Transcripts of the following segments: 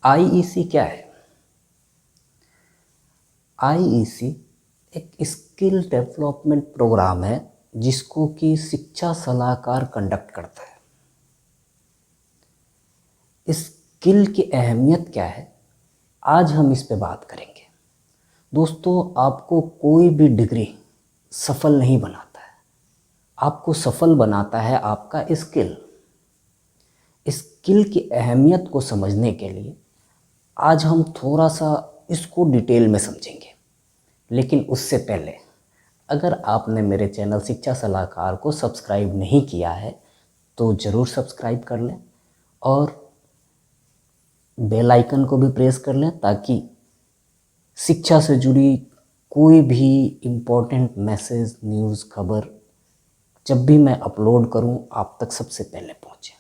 IEC क्या है? IEC एक स्किल डेवलपमेंट प्रोग्राम है जिसको कि शिक्षा सलाहकार कंडक्ट करता है। इस स्किल की अहमियत क्या है, आज हम इस पे बात करेंगे। दोस्तों, आपको कोई भी डिग्री सफल नहीं बनाता है, आपको सफल बनाता है आपका स्किल। स्किल की अहमियत को समझने के लिए आज हम थोड़ा सा इसको डिटेल में समझेंगे। लेकिन उससे पहले अगर आपने मेरे चैनल शिक्षा सलाहकार को सब्सक्राइब नहीं किया है तो ज़रूर सब्सक्राइब कर लें और बेल आइकन को भी प्रेस कर लें ताकि शिक्षा से जुड़ी कोई भी इम्पोर्टेंट मैसेज, न्यूज़, खबर जब भी मैं अपलोड करूं आप तक सबसे पहले पहुंचे।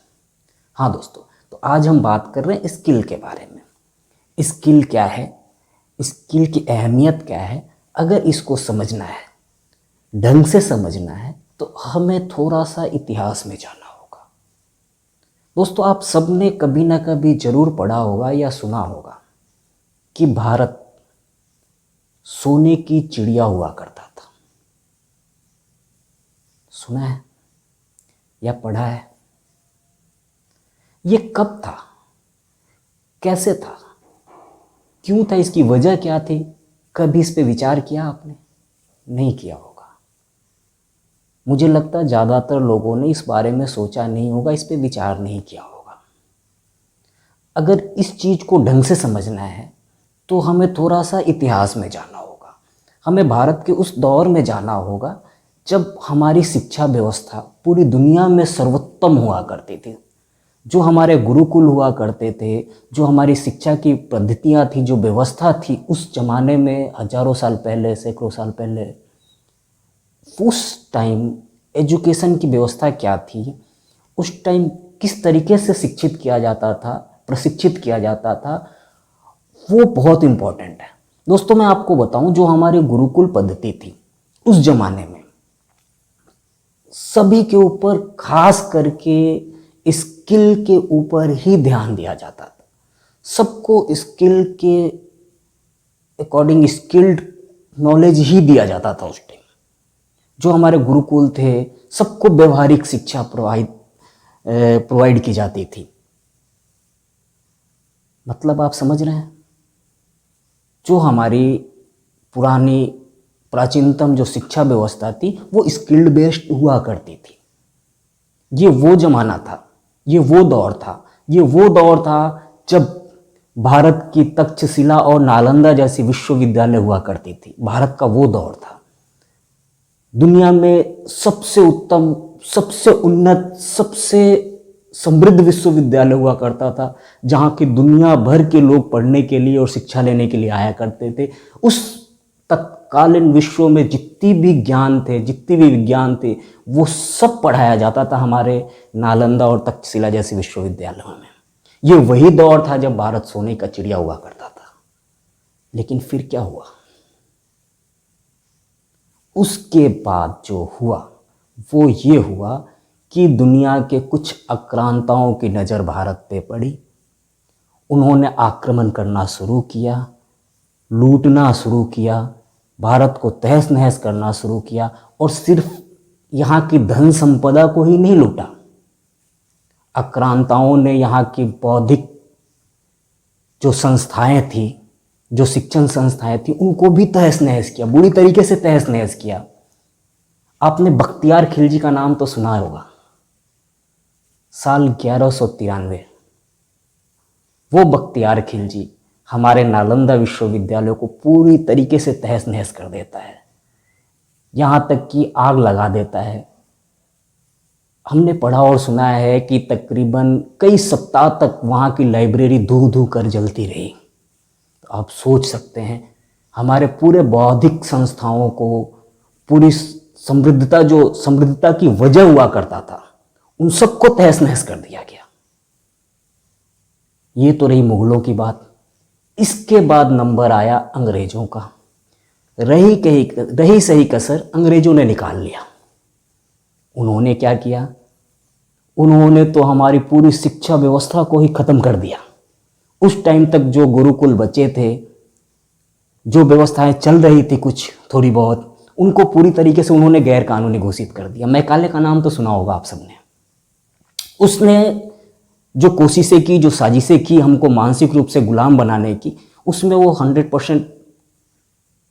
हाँ दोस्तों, तो आज हम बात कर रहे हैं स्किल के बारे में। स्किल क्या है, स्किल की अहमियत क्या है। अगर इसको समझना है, ढंग से समझना है, तो हमें थोड़ा सा इतिहास में जाना होगा। दोस्तों, आप सब ने कभी ना कभी ज़रूर पढ़ा होगा या सुना होगा कि भारत सोने की चिड़िया हुआ करता था। सुना है या पढ़ा है? ये कब था, कैसे था, क्यों था, इसकी वजह क्या थी? कभी इस पे विचार किया आपने? नहीं किया होगा। मुझे लगता है ज़्यादातर लोगों ने इस बारे में सोचा नहीं होगा, इस पे विचार नहीं किया होगा। अगर इस चीज़ को ढंग से समझना है तो हमें थोड़ा सा इतिहास में जाना होगा। हमें भारत के उस दौर में जाना होगा जब हमारी शिक्षा व्यवस्था पूरी दुनिया में सर्वोत्तम हुआ करती थी। जो हमारे गुरुकुल हुआ करते थे, जो हमारी शिक्षा की पद्धतियाँ थी, जो व्यवस्था थी उस ज़माने में, हजारों साल पहले, सैकड़ों साल पहले, उस टाइम एजुकेशन की व्यवस्था क्या थी, उस टाइम किस तरीके से शिक्षित किया जाता था, प्रशिक्षित किया जाता था, वो बहुत इम्पोर्टेंट है। दोस्तों, मैं आपको बताऊं, जो हमारी गुरुकुल पद्धति थी उस जमाने में सभी के ऊपर, खास करके स्किल के ऊपर ही ध्यान दिया जाता था। सबको स्किल के अकॉर्डिंग स्किल्ड नॉलेज ही दिया जाता था उस टाइम। जो हमारे गुरुकुल थे सबको व्यवहारिक शिक्षा प्रोवाइड की जाती थी। मतलब आप समझ रहे हैं? जो हमारी पुरानी प्राचीनतम जो शिक्षा व्यवस्था थी वो स्किल्ड बेस्ड हुआ करती थी। ये वो जमाना था, ये वो दौर था, ये वो दौर था जब भारत की तक्षशिला और नालंदा जैसी विश्वविद्यालय हुआ करती थी। भारत का वो दौर था। दुनिया में सबसे उत्तम, सबसे उन्नत, सबसे समृद्ध विश्वविद्यालय हुआ करता था जहाँ की दुनिया भर के लोग पढ़ने के लिए और शिक्षा लेने के लिए आया करते थे। उस तत्कालीन विश्व में जितनी भी ज्ञान थे, जितनी भी विज्ञान थे, वो सब पढ़ाया जाता था हमारे नालंदा और तक्षशिला जैसे विश्वविद्यालयों में। ये वही दौर था जब भारत सोने का चिड़िया हुआ करता था। लेकिन फिर क्या हुआ? उसके बाद जो हुआ वो ये हुआ कि दुनिया के कुछ आक्रांताओं की नज़र भारत पे पड़ी। उन्होंने आक्रमण करना शुरू किया, लूटना शुरू किया, भारत को तहस नहस करना शुरू किया। और सिर्फ यहाँ की धन संपदा को ही नहीं लूटा, आक्रांताओं ने यहाँ की बौद्धिक जो संस्थाएं थी, जो शिक्षण संस्थाएं थी, उनको भी तहस नहस किया, बुरी तरीके से तहस नहस किया। आपने बख्तियार खिलजी का नाम तो सुना होगा। साल 1193 वो बख्तियार खिलजी हमारे नालंदा विश्वविद्यालय को पूरी तरीके से तहस नहस कर देता है, यहाँ तक कि आग लगा देता है। हमने पढ़ा और सुना है कि तकरीबन कई सप्ताह तक वहाँ की लाइब्रेरी धू धू कर जलती रही। तो आप सोच सकते हैं हमारे पूरे बौद्धिक संस्थाओं को, पूरी समृद्धता, जो समृद्धता की वजह हुआ करता था, उन सबको तहस नहस कर दिया गया। ये तो रही मुगलों की बात। इसके बाद नंबर आया अंग्रेजों का। रही सही कसर अंग्रेजों ने निकाल लिया। उन्होंने क्या किया? उन्होंने तो हमारी पूरी शिक्षा व्यवस्था को ही खत्म कर दिया। उस टाइम तक जो गुरुकुल बचे थे, जो व्यवस्थाएं चल रही थी कुछ थोड़ी बहुत, उनको पूरी तरीके से उन्होंने गैर कानूनी घोषित कर दिया। मैकाले का नाम तो सुना होगा आप सबने। उसने जो कोशिशें की, जो साजिशें की हमको मानसिक रूप से गुलाम बनाने की, उसमें वो 100%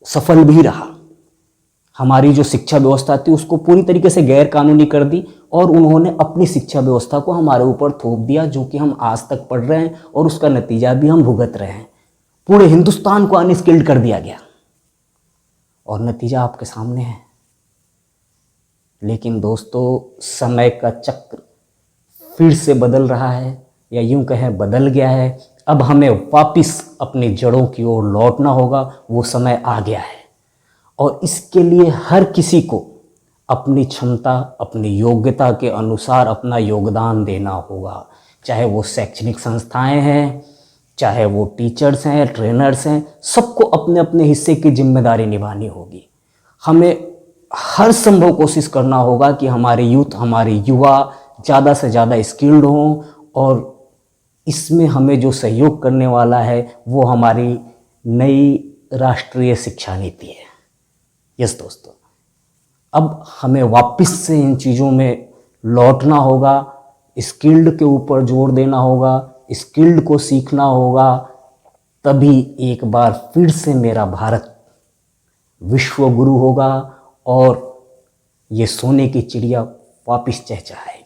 सफल भी रहा। हमारी जो शिक्षा व्यवस्था थी उसको पूरी तरीके से गैर कानूनी कर दी और उन्होंने अपनी शिक्षा व्यवस्था को हमारे ऊपर थोप दिया, जो कि हम आज तक पढ़ रहे हैं और उसका नतीजा भी हम भुगत रहे हैं। पूरे हिंदुस्तान को अनस्किल्ड कर दिया गया और नतीजा आपके सामने है। लेकिन दोस्तों, समय का चक्र फिर से बदल रहा है, या यूं कहें बदल गया है। अब हमें वापिस अपनी जड़ों की ओर लौटना होगा। वो समय आ गया है और इसके लिए हर किसी को अपनी क्षमता, अपनी योग्यता के अनुसार अपना योगदान देना होगा। चाहे वो शैक्षणिक संस्थाएं हैं, चाहे वो टीचर्स हैं, ट्रेनर्स हैं, सबको अपने अपने हिस्से की जिम्मेदारी निभानी होगी। हमें हर संभव कोशिश करना होगा कि हमारे यूथ, हमारे युवा ज़्यादा से ज़्यादा स्किल्ड हों, और इसमें हमें जो सहयोग करने वाला है वो हमारी नई राष्ट्रीय शिक्षा नीति है। यस दोस्तों, अब हमें वापस से इन चीज़ों में लौटना होगा, स्किल्ड के ऊपर जोर देना होगा, स्किल्ड को सीखना होगा। तभी एक बार फिर से मेरा भारत विश्व गुरु होगा और ये सोने की चिड़िया वापस चहचहाएगी।